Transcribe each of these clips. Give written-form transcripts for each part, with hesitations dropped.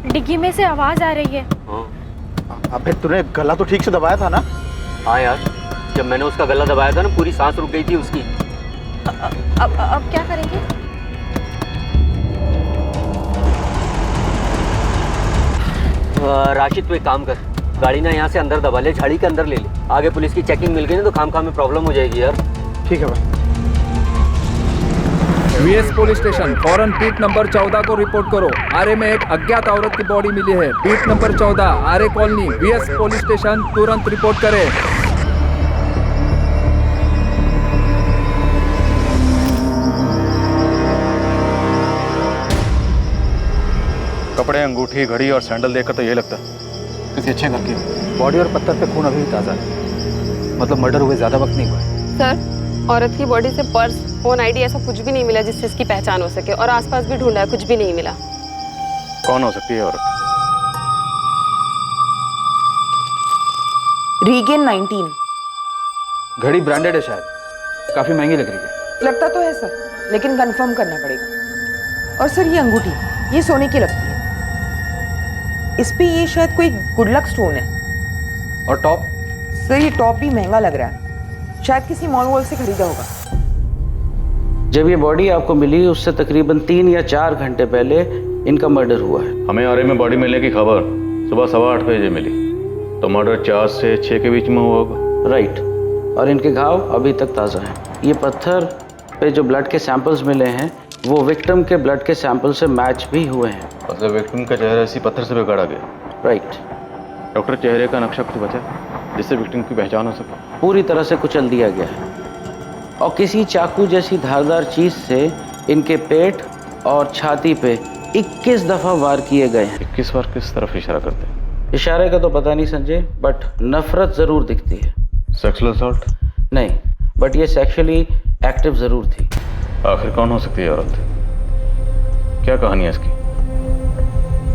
डिग्गी में से आवाज आ रही है। अबे तूने गला तो ठीक से दबाया था ना? हाँ यार, जब मैंने उसका गला दबाया था ना, पूरी सांस रुक गई थी उसकी। अब क्या करेंगे? राशिद, तू एक काम कर, गाड़ी ना यहाँ से अंदर दबा ले, झाड़ी के अंदर ले ले। आगे पुलिस की चेकिंग मिल गई ना तो खाम में प्रॉब्लम हो जाएगी यार। ठीक है भाई। वीएस पुलिस स्टेशन फौरन बीट नंबर 14 को रिपोर्ट करो। आरे में एक अज्ञात औरत की बॉडी मिली है। बीट नंबर 14 आरे कॉलोनी वीएस पुलिस स्टेशन तुरंत रिपोर्ट करें। कपड़े, अंगूठी, घड़ी और सैंडल देखकर तो ये लगता है किसी अच्छे घर की हो। बॉडी और पत्थर पे खून अभी भी ताज़ा है, मतलब मर्डर हुए ज़्यादा वक्त नहीं हुआ है। सर, औरत की बॉडी से पर्स, फोन, आईडी ऐसा कुछ भी नहीं मिला जिससे इसकी पहचान हो सके, और आसपास भी ढूंढा है, कुछ भी नहीं मिला। कौन हो सकती है औरत? रीगेन 19। घड़ी ब्रांडेड है शायद, काफ़ी महंगी लग रही है। लगता तो है सर, लेकिन कंफर्म करना पड़ेगा। और सर ये अंगूठी, ये सोने की लगती है। इस पे ये शायद कोई गुड लक स्टोन है। और टॉप? सर ये टॉप भी महंगा लग रहा है, शायद किसी मॉल वॉल से खरीदा होगा। जब ये बॉडी आपको मिली उससे तकरीबन 3 या 4 घंटे पहले इनका मर्डर हुआ है। हमें आरे में बॉडी मिलने की खबर सुबह 8:15 बजे मिली, तो मर्डर 4 से 6 के बीच में हुआ होगा। राइट, और इनके घाव अभी तक ताज़ा हैं। ये पत्थर पे जो ब्लड के सैंपल्स मिले हैं वो विक्टिम के ब्लड के सैंपल से मैच भी हुए हैं। मतलब विक्टिम का चेहरा इसी पत्थर से बिगाड़ा गया। राइट। डॉक्टर, चेहरे का नक्शा कुछ बचा जिससे विक्टिम की पहचान हो सके? पूरी तरह से कुचल दिया गया है और किसी चाकू जैसी धारदार चीज़ से इनके पेट और छाती पे 21 दफ़ा वार किए गए हैं। 21 बार किस तरफ इशारा करते हैं? इशारे का तो पता नहीं संजय, बट नफरत ज़रूर दिखती है। Sexual assault? नहीं, बट ये सेक्सुअली एक्टिव ज़रूर थी। आखिर कौन हो सकती है औरत? क्या कहानी है इसकी?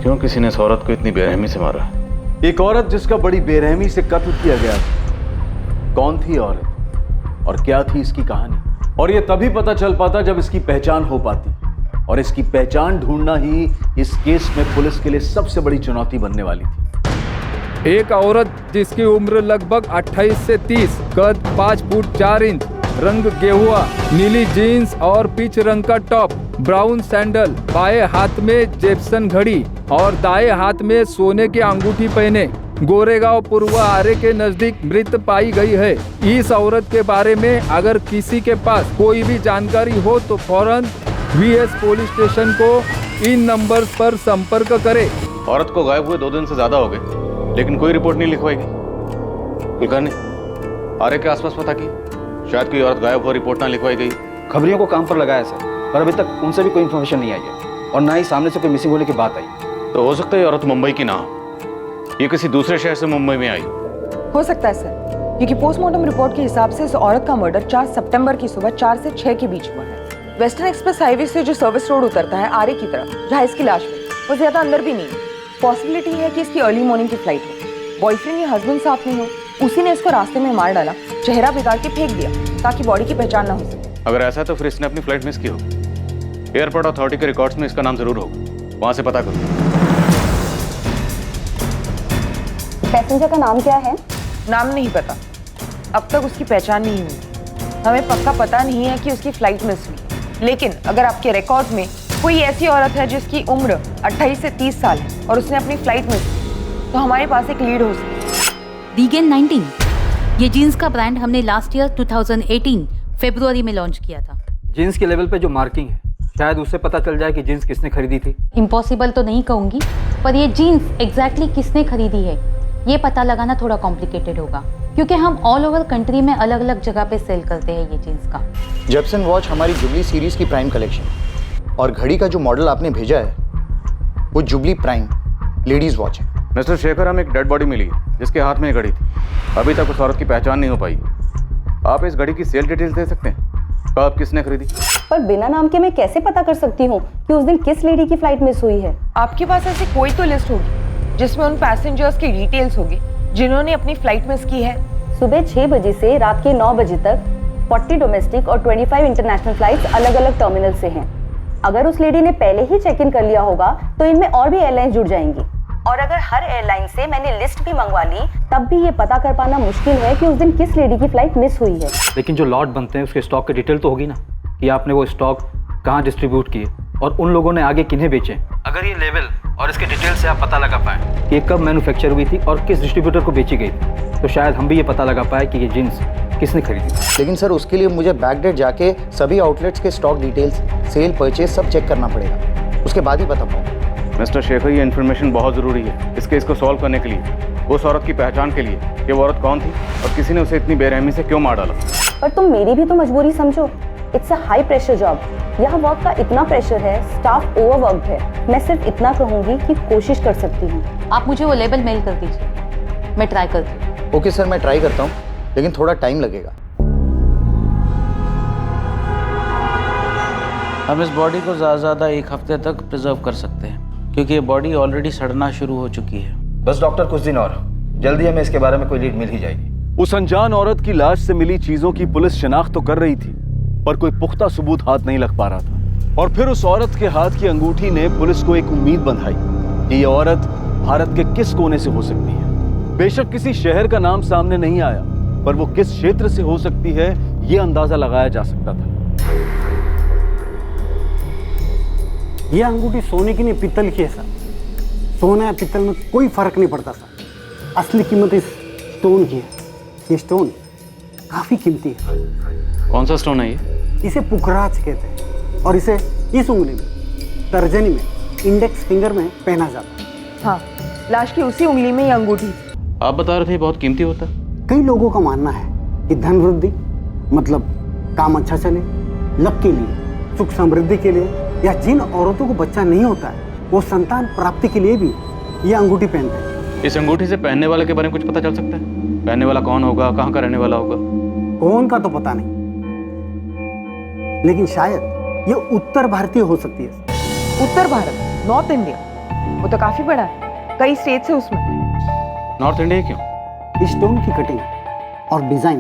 क्यों किसी ने इस औरत को इतनी बेरहमी से मारा है? एक औरत जिसका बड़ी बेरहमी से कत्ल किया गया था। कौन थी औरत और क्या थी इसकी कहानी? और यह तभी पता चल पाता जब इसकी पहचान हो पाती, और इसकी पहचान ढूंढना ही इस केस में पुलिस के लिए सबसे बड़ी चुनौती बनने वाली थी। एक औरत जिसकी उम्र लगभग 28 से 30, कद 5 फुट 4 इंच, रंग गेहुआ, नीली जीन्स और पीच रंग का टॉप, ब्राउन सैंडल, बाएं हाथ में जेप्सन घड़ी और दाएं हाथ में सोने की अंगूठी पहने गोरेगांव पूर्वा आरे के नजदीक मृत पाई गई है। इस औरत के बारे में अगर किसी के पास कोई भी जानकारी हो तो फौरन वीएस पुलिस स्टेशन को इन नंबर्स पर संपर्क करे। औरत को गायब हुए 2 दिन से ज्यादा हो गए, लेकिन कोई रिपोर्ट नहीं लिखवाई गई। कुलकर्णी, आरे के आसपास पता की, शायद कोई औरत गायब हो, रिपोर्ट ना लिखवाई गई। खबरियों को काम पर लगाया सर, पर अभी तक उनसे भी कोई इन्फॉर्मेशन नहीं आई है, और ना ही सामने से कोई मिसिंग होने की बात आई। तो हो सकता है औरत मुंबई की ना हो, ये किसी दूसरे शहर से मुंबई में आई। हो सकता है सर, क्योंकि पोस्टमार्टम रिपोर्ट के हिसाब से इस औरत का मर्डर 4 सितंबर की सुबह 4 से 6 के बीच हुआ है। वेस्टर्न एक्सप्रेस हाईवे से जो सर्विस रोड उतरता है आरे की तरफ, जहाँ इसकी लाश मिली, वो ज्यादा अंदर भी नहीं है। पॉसिबिलिटी है कि इसकी अर्ली मॉर्निंग की फ्लाइट हो, बॉयफ्रेंड या हस्बैंड साथ में हो, उसी ने इसको रास्ते में मार डाला, चेहरा बिगाड़ के फेंक दिया ताकि बॉडी की पहचान ना हो सके। अगर ऐसा है तो फिर इसने अपनी फ्लाइट मिस की हो। एयरपोर्ट अथॉरिटी के रिकॉर्ड्स में इसका नाम जरूर होगा, वहां से पता करो। पैसेंजर का नाम क्या है? नाम नहीं पता, अब तक उसकी पहचान नहीं हुई। हमें पक्का पता नहीं है कि उसकी फ्लाइट मिस हुई, लेकिन अगर आपके रिकॉर्ड में कोई ऐसी औरत है जिसकी उम्र 28 से 30 साल है और उसने अपनी फ्लाइट मिस की, तो हमारे पास एक लीड हो सकती है। रीगेन 19, ये जीन्स का ब्रांड हमने लास्ट ईयर 2018 फरवरी में लॉन्च किया था। जीन्स के लेवल पे जो मार्किंग है, शायद उससे पता चल जाए कि जीन्स किसने खरीदी थी। इम्पॉसिबल तो नहीं कहूँगी, पर ये जीन्स एग्जैक्टली किसने खरीदी है ये पता लगाना थोड़ा कॉम्प्लिकेटेड होगा, क्योंकि हम ऑल ओवर कंट्री में अलग अलग जगह पे सेल करते हैं ये जीन्स का। जेप्सन वॉच हमारी जुबली सीरीज की प्राइम कलेक्शन, और घड़ी का जो मॉडल आपने भेजा है वो जुबली प्राइम लेडीज वॉच है। मिस्टर शेखर, हमें एक डेड बॉडी मिली जिसके हाथ में ये घड़ी थी। अभी तक उस औरत की पहचान नहीं हो पाई। आप इस घड़ी की सेल डिटेल्स दे सकते हैं? कब, किसने खरीदी? पर बिना नाम के मैं कैसे पता कर सकती हूँ कि उस दिन किस लेडी की फ्लाइट मिस हुई है? आपके पास ऐसी कोई तो लिस्ट होगी जिसमें उन पैसेंजर्स की डिटेल्स होगी जिन्होंने अपनी फ्लाइट मिस की है। सुबह 6 बजे से रात के 9 बजे तक 40 डोमेस्टिक और 25 इंटरनेशनल फ्लाइट्स अलग अलग टर्मिनल से हैं। अगर उस लेडी ने पहले ही चेक इन कर लिया होगा तो इनमें और भी एयरलाइंस जुड़ जाएंगी, और अगर हर एयरलाइन से मैंने लिस्ट भी मंगवा ली तब भी ये पता कर पाना मुश्किल है कि उस दिन किस लेडी की फ्लाइट मिस हुई है। लेकिन जो लॉट बनते हैं उसके स्टॉक की डिटेल तो होगी ना, कि आपने वो स्टॉक कहाँ डिस्ट्रीब्यूट किए और उन लोगों ने आगे किन्हें बेचे। अगर ये लेवल और इसके डिटेल से आप पता लगा पाए कि ये कब मैन्युफैक्चर हुई थी और किस डिस्ट्रीब्यूटर को बेची गई थी, तो शायद हम भी ये पता लगा पाए कि ये जीन्स किसने खरीदी। लेकिन सर उसके लिए मुझे बैकडेट जाके सभी आउटलेट्स के स्टॉक डिटेल्स, सेल, परचेज सब चेक करना पड़ेगा, उसके बाद ही बता पाऊंगा। मिस्टर शेखर, ये इन्फॉर्मेशन बहुत ज़रूरी है इस केस को सॉल्व करने के लिए, उस औरत की पहचान के लिए कि वो औरत कौन थी और किसी ने उसे इतनी बेरहमी से क्यों मार डाला। पर तुम मेरी भी तो मजबूरी समझो। It's a high pressure job, यहाँ वर्क का इतना प्रेशर है, स्टाफ ओवरवर्क्ड है। मैं सिर्फ इतना कहूँगी कि कोशिश कर सकती हूँ। आप मुझे वो लेबल मेल कर दीजिए, मैं ट्राई करती हूँ। ओके सर, मैं ट्राई करता हूँ, लेकिन थोड़ा टाइम लगेगा। हम इस बॉडी को ज़्यादा 1 हफ्ते तक प्रिजर्व कर सकते हैं, क्योंकि ये बॉडी ऑलरेडी सड़ना शुरू हो चुकी है। बस डॉक्टर कुछ दिन और, जल्दी हमें इसके बारे में कोई लीड मिल ही जाएगी। उस अनजान औरत की लाश से मिली चीजों की पुलिस शिनाख्त तो कर रही थी, पर कोई पुख्ता सबूत हाथ नहीं लग पा रहा था। और फिर उस औरत के हाथ की अंगूठी ने पुलिस को एक उम्मीद बंधाई कि ये औरत भारत के किस कोने से हो सकती है। बेशक किसी शहर का नाम सामने नहीं आया, पर वो किस क्षेत्र से हो सकती है ये अंदाजा लगाया जा सकता था। ये अंगूठी सोने की नहीं पीतल की है सर। सोना या पीतल में कोई फर्क नहीं पड़ता सर, असली कीमत इस स्टोन की है। ये स्टोन काफी कीमती है। कौन सा स्टोन है ये? इसे पुखराज कहते हैं और इसे इस उंगली में, तर्जनी में, इंडेक्स फिंगर में पहना जाता है। हाँ, लाश की उसी उंगली में ये अंगूठी। आप बता रहे थे बहुत कीमती होता है। कई लोगों का मानना है कि धन वृद्धि, मतलब काम अच्छा चले, लक के लिए, सुख समृद्धि के लिए, या जिन औरतों को बच्चा नहीं होता है वो संतान प्राप्ति के लिए भी ये अंगूठी पहनते हैं। इस अंगूठी से पहनने वाले के बारे में कुछ पता चल सकता है? पहनने वाला कौन होगा, कहाँ का रहने वाला होगा? कौन का तो पता नहीं, लेकिन शायद ये उत्तर भारतीय हो सकती है। उत्तर भारत, नॉर्थ इंडिया, वो तो काफी बड़ा है, कई स्टेट्स है उसमें। नॉर्थ इंडिया क्यों? इस स्टोन की कटिंग और डिजाइन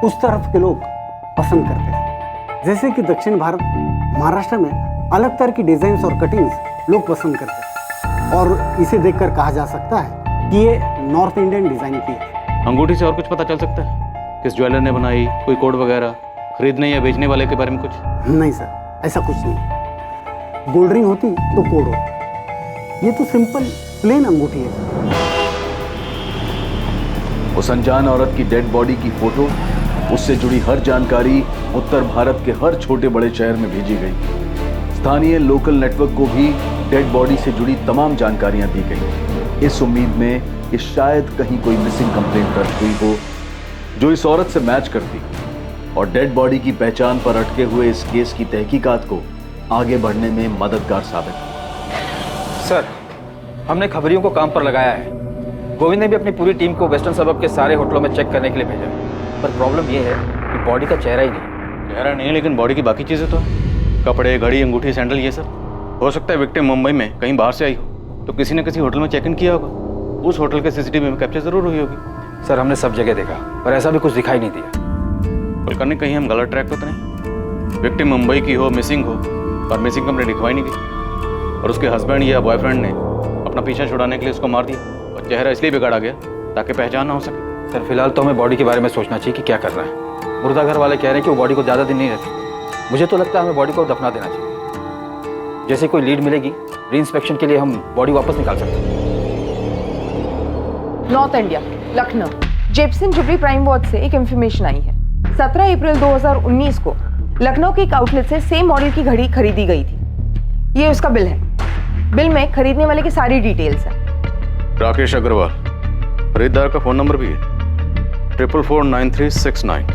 उस तरफ के लोग पसंद करते हैं। जैसे कि दक्षिण भारत, महाराष्ट्र में अलग तरह की डिजाइन और कटिंग्स लोग पसंद करते हैं, और इसे देखकर कहा जा सकता है कि ये नॉर्थ इंडियन डिजाइन की है। अंगूठी से और कुछ पता चल सकता है? किस ज्वेलर ने बनाई, कोई कोड वगैरह, खरीदने या बेचने वाले के बारे में कुछ? नहीं सर, ऐसा कुछ नहीं। गोल्ड रिंग होती तो कोड होता, ये तो सिंपल प्लेन अंगूठी है। उस अनजान औरत की डेड बॉडी की फोटो, उससे जुड़ी हर जानकारी उत्तर भारत के हर छोटे बड़े शहर में भेजी गई। स्थानीय लोकल नेटवर्क को भी डेड बॉडी से जुड़ी तमाम जानकारियां दी गई, इस उम्मीद में कि शायद कहीं कोई मिसिंग कंप्लेंट दर्ज हुई हो जो इस औरत से मैच करती और डेड बॉडी की पहचान पर अटके हुए इस केस की तहकीकात को आगे बढ़ने में मददगार साबित हो। सर, हमने खबरियों को काम पर लगाया है। गोविंद ने भी अपनी पूरी टीम को वेस्टर्न सबब के सारे होटलों में चेक करने के लिए भेजा है, पर प्रॉब्लम ये है कि बॉडी का चेहरा ही नहीं। चेहरा नहीं, लेकिन बॉडी की बाकी चीज़ें तो हैं। कपड़े, घड़ी, अंगूठी, सैंडल, ये सब। हो सकता है विक्टिम मुंबई में कहीं बाहर से आई हो, तो किसी ने किसी होटल में चेक इन किया होगा, उस होटल के सीसीटीवी में कैप्चर जरूर हुई होगी। सर, हमने सब जगह देखा, पर ऐसा भी कुछ दिखाई नहीं दिया। कुलकर्णी, कहीं हम गलत ट्रैक पे तो नहीं? विक्टिम मुंबई की हो, मिसिंग हो, और मिसिंग कंप्लेंट लिखवाई नहीं गई, और उसके हस्बैंड या बॉयफ्रेंड ने अपना पीछा छुड़ाने के लिए उसको मार दिया, और चेहरा इसलिए बिगाड़ा गया ताकि पहचान ना हो सके। सर, फिलहाल तो हमें बॉडी के बारे में सोचना चाहिए कि क्या करना है। मुर्दा घर वाले कह रहे हैं कि वो बॉडी को ज़्यादा दिन नहीं रहती। मुझे तो लगता है हमें बॉडी को दफना देना चाहिए। जैसे कोई लीड मिलेगी, री इंस्पेक्शन के लिए हम बॉडी वापस निकाल सकते हैं। नॉर्थ इंडिया, लखनऊ, जेप्सन जुबली प्राइम वॉच से एक इंफॉर्मेशन आई है। 17 अप्रैल 2019 को लखनऊ के एक आउटलेट से सेम मॉडल की घड़ी खरीदी गई थी। ये उसका बिल है। बिल में खरीदने वाले की सारी डिटेल्स हैं। राकेश अग्रवाल, खरीदार का फोन नंबर भी है 444939।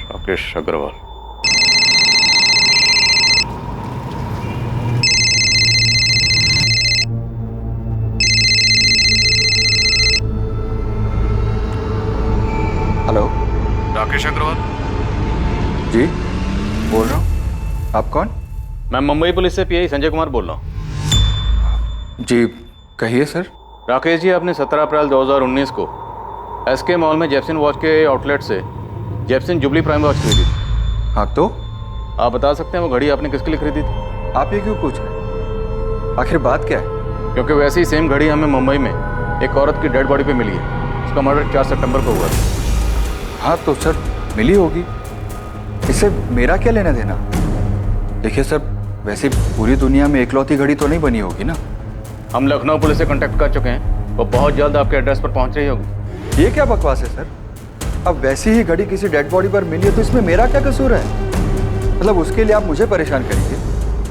राकेश अग्रवाल। हेलो, राकेश अग्रवाल जी बोल रहा हूँ। आप कौन? मैं मुंबई पुलिस से पीआई संजय कुमार बोल रहा हूँ। जी कहिए सर। राकेश जी, आपने 17 अप्रैल 2019 को एसके मॉल में जेप्सन वॉच के आउटलेट से जेप्सन जुबली प्राइम वॉच खरीदी थी। हाँ तो? आप बता सकते हैं वो घड़ी आपने किसके लिए खरीदी थी? आप ये क्यों पूछ रहे हैं? आखिर बात क्या है? क्योंकि वैसी ही सेम घड़ी हमें मुंबई में एक औरत की डेड बॉडी पे मिली है। उसका मर्डर 4 सितंबर को हुआ था। हाँ तो सर मिली होगी, इससे मेरा क्या लेना देना? देखिए सर, वैसे पूरी दुनिया में एकलौती घड़ी तो नहीं बनी होगी ना। हम लखनऊ पुलिस से कांटेक्ट कर चुके हैं, वो बहुत जल्द आपके एड्रेस पर पहुंच रही होगी। ये क्या बकवास है सर? अब वैसी ही घड़ी किसी डेड बॉडी पर मिली है तो इसमें मेरा क्या कसूर है? मतलब उसके लिए आप मुझे परेशान करेंगे?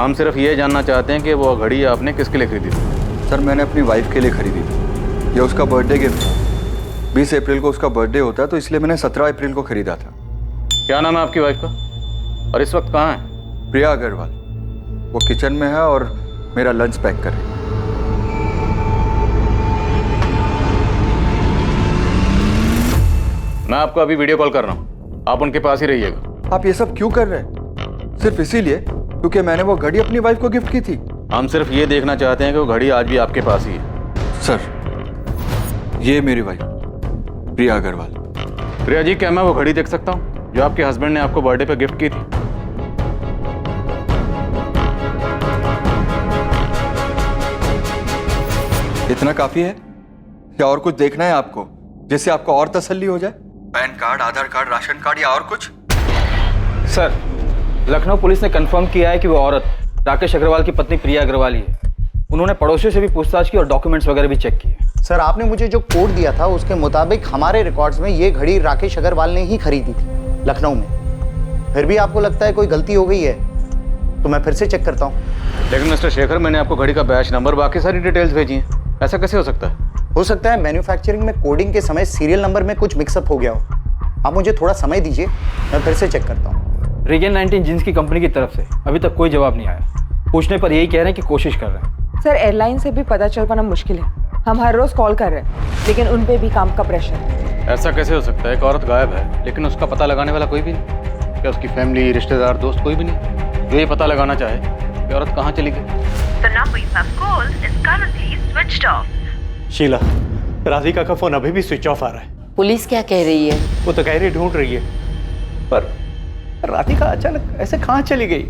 हम सिर्फ ये जानना चाहते हैं कि वो घड़ी आपने किसके लिए खरीदी थी? सर मैंने अपनी वाइफ के लिए खरीदी थी। ये उसका बर्थडे गिफ्ट था। 20 अप्रैल को उसका बर्थडे होता है तो इसलिए मैंने 17 अप्रैल को खरीदा था। क्या नाम है आपकी वाइफ का और इस वक्त कहाँ है? प्रिया अग्रवाल। वो किचन में है और मेरा लंच पैक कर रही है। मैं आपको अभी वीडियो कॉल कर रहा हूँ, आप उनके पास ही रहिएगा। आप ये सब क्यों कर रहे हैं? सिर्फ इसीलिए क्योंकि मैंने वो घड़ी अपनी वाइफ को गिफ्ट की थी। हम सिर्फ ये देखना चाहते हैं कि वो घड़ी आज भी आपके पास ही है। सर ये मेरी वाइफ प्रिया अग्रवाल। प्रिया जी, क्या मैं वो घड़ी देख सकता हूँ जो आपके हस्बैंड ने आपको बर्थडे पे गिफ्ट की थी? इतना काफी है या और कुछ देखना है आपको, जिससे आपको और तसल्ली हो जाए? पैन कार्ड, आधार कार्ड, राशन कार्ड या और कुछ? सर, लखनऊ पुलिस ने कंफर्म किया है कि वो औरत राकेश अग्रवाल की पत्नी प्रिया अग्रवाल ही है। उन्होंने पड़ोसियों से भी पूछताछ की और डॉक्यूमेंट्स वगैरह भी चेक किए। सर आपने मुझे जो कोड दिया था उसके मुताबिक हमारे रिकॉर्ड्स में ये घड़ी राकेश अग्रवाल ने ही खरीदी थी लखनऊ में। फिर भी आपको लगता है कोई गलती हो गई है तो मैं फिर से चेक करता हूँ। लेकिन मिस्टर शेखर, मैंने आपको घड़ी का बैच नंबर, बाकी सारी डिटेल्स भेजी हैं। ऐसा कैसे हो सकता है? हो सकता है मैन्युफैक्चरिंग में कोडिंग के समय सीरियल नंबर में कुछ मिक्सअप हो गया हो। आप मुझे थोड़ा समय दीजिए, मैं फिर से चेक करता हूँ। रीगन 19 जींस की कंपनी की तरफ से अभी तक कोई जवाब नहीं आया। पूछने पर यही कह रहे हैं कि कोशिश कर रहे हैं। सर एयरलाइन से भी पता चल पाना मुश्किल है। हम हर रोज कॉल कर रहे हैं लेकिन उन पे भी काम का प्रेशर है। ऐसा कैसे हो सकता है? एक औरत गायब है लेकिन उसका पता लगाने वाला कोई भी नहीं। क्या उसकी फैमिली, रिश्तेदार, दोस्त कोई भी नहीं जो ये पता लगाना चाहे कि औरत कहाँ चली गई? The number you have called is currently switched off. Sheila, Radhika का फोन अभी भी स्विच ऑफ आ रहा है। पुलिस क्या कह रही है? वो तो कह रही ढूंढ रही है, पर राधिका अचानक ऐसे कहाँ चली गई?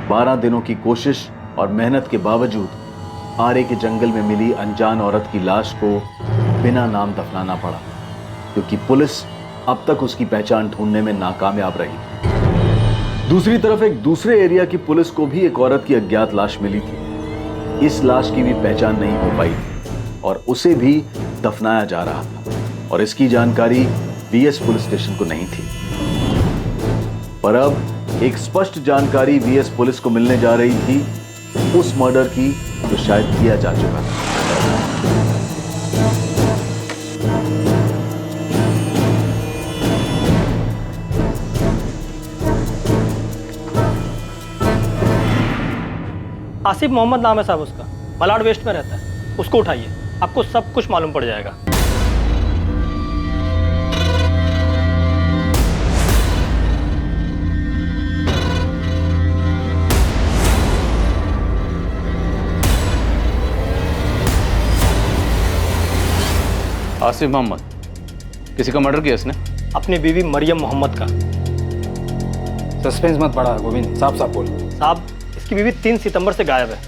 बारह दिनों की कोशिश और मेहनत के बावजूद आरे के जंगल में मिली अनजान औरत की लाश को बिना नाम दफनाना पड़ा, क्योंकि पुलिस अब तक उसकी पहचान ढूंढने में नाकामयाब रही। दूसरी तरफ एक दूसरे एरिया की पुलिस को भी एक औरत की अज्ञात लाश मिली थी। इस लाश की भी पहचान नहीं हो पाई थी और उसे भी दफनाया जा रहा था, और इसकी जानकारी बीएस पुलिस स्टेशन को नहीं थी। पर अब एक स्पष्ट जानकारी बीएस पुलिस को मिलने जा रही थी उस मर्डर की जो शायद किया जा चुका था। आसिफ मोहम्मद नाम है साहब उसका, मलाड वेस्ट में रहता है। उसको उठाइए, आपको सब कुछ मालूम पड़ जाएगा। आसिफ मोहम्मद, किसी का मर्डर किया इसने? अपनी बीवी मरियम मोहम्मद का। सस्पेंस मत बढ़ा गोविंद, साफ साफ बोल। साहब, इसकी बीवी 3 सितंबर से गायब है।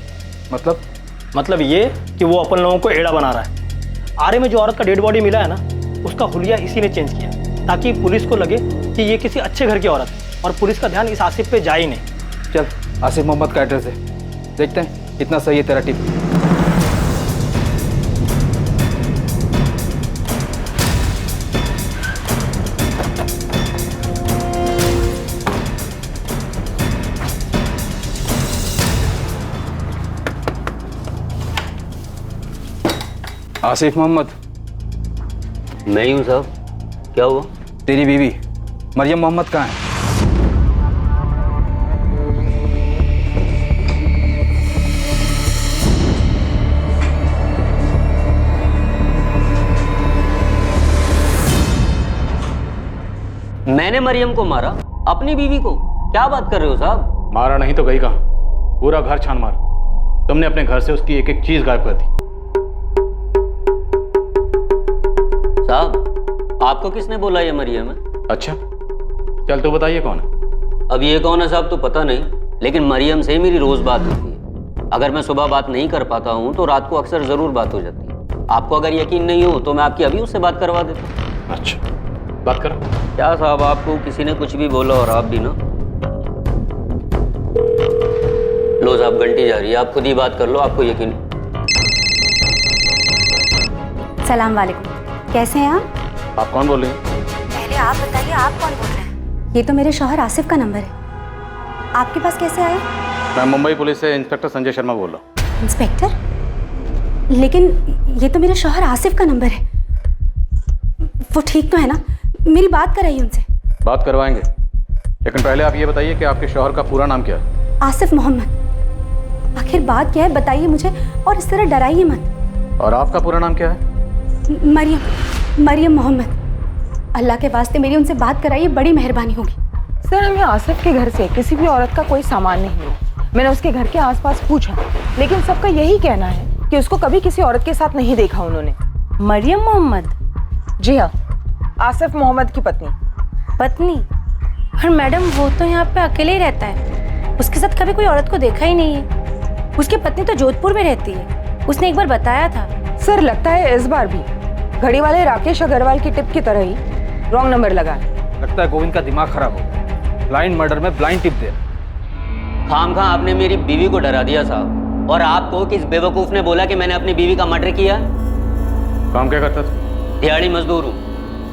मतलब ये कि वो अपन लोगों को एड़ा बना रहा है। आरे में जो औरत का डेड बॉडी मिला है ना, उसका हुलिया इसी ने चेंज किया ताकि पुलिस को लगे कि ये किसी अच्छे घर की औरत है और पुलिस का ध्यान इस आसिफ पे जाए ही नहीं। चल, आसिफ मोहम्मद का एड्रेस है, देखते हैं इतना सही है तेरा टिप। आसिफ मोहम्मद। मैं ही हूँ साहब। क्या हुआ? तेरी बीवी मरियम मोहम्मद कहाँ है? मैंने मरियम को मारा? अपनी बीवी को? क्या बात कर रहे हो साहब? मारा नहीं तो गई कहाँ? पूरा घर छान मारा। तुमने अपने घर से उसकी एक एक चीज गायब कर दी। साहब आपको किसने बोला ये मरियम है? अच्छा चल तो बताइए कौन है? अब ये कौन है साहब तो पता नहीं, लेकिन मरियम से मेरी रोज बात होती है। अगर मैं सुबह बात नहीं कर पाता हूँ तो रात को अक्सर जरूर बात हो जाती है। आपको अगर यकीन नहीं हो तो मैं आपकी अभी उससे बात करवा देता हूँ। अच्छा बात करो। क्या साहब आपको किसी ने कुछ भी बोला और आप भी ना? लो साहब घंटी जा रही है, आप खुद ही बात कर लो, आपको यकीन। सलाम वालेकुम, कैसे हैं आप कौन बोल रही हैं? पहले आप बताइए, आप कौन बोल रहे हैं? ये तो मेरे शौहर आसिफ का नंबर है, आपके पास कैसे आया? मैं मुंबई पुलिस से इंस्पेक्टर संजय शर्मा बोल रहा हूँ। इंस्पेक्टर? लेकिन ये तो मेरे शौहर आसिफ का नंबर है। वो ठीक तो है ना? मेरी बात कराइए उनसे। बात करवाएंगे, लेकिन पहले आप ये बताइए कि आपके शौहर का पूरा नाम क्या है? आसिफ मोहम्मद। आखिर बात क्या है बताइए मुझे, और इस तरह डराइए मत। और आपका पूरा नाम क्या है? मरियम मोहम्मद। अल्लाह के वास्ते मेरी उनसे बात कराइए, बड़ी मेहरबानी होगी। सर हमें आसिफ के घर से किसी भी औरत का कोई सामान नहीं मिला। मैंने उसके घर के आसपास पूछा, लेकिन सबका यही कहना है कि उसको कभी किसी औरत के साथ नहीं देखा उन्होंने। मरियम मोहम्मद? जी हाँ, आसिफ मोहम्मद की पत्नी। पत्नी? और मैडम वो तो यहाँ पे अकेले ही रहता है, उसके साथ कभी कोई औरत को देखा ही नहीं है। उसकी पत्नी तो जोधपुर में रहती है, उसने एक बार बताया था। सर लगता है इस बार भी घड़ी वाले राकेश अग्रवाल की टिप की तरह ही रॉन्ग नंबर लगा। लगता है गोविंद का दिमाग खराब हो गया, ब्लाइंड मर्डर में ब्लाइंड टिप दे। खामखा आपने मेरी बीवी को डरा दिया साहब। और आपको किस बेवकूफ ने बोला कि मैंने अपनी बीवी का मर्डर किया? काम क्या करता था? दिहाड़ी मजदूर हूँ,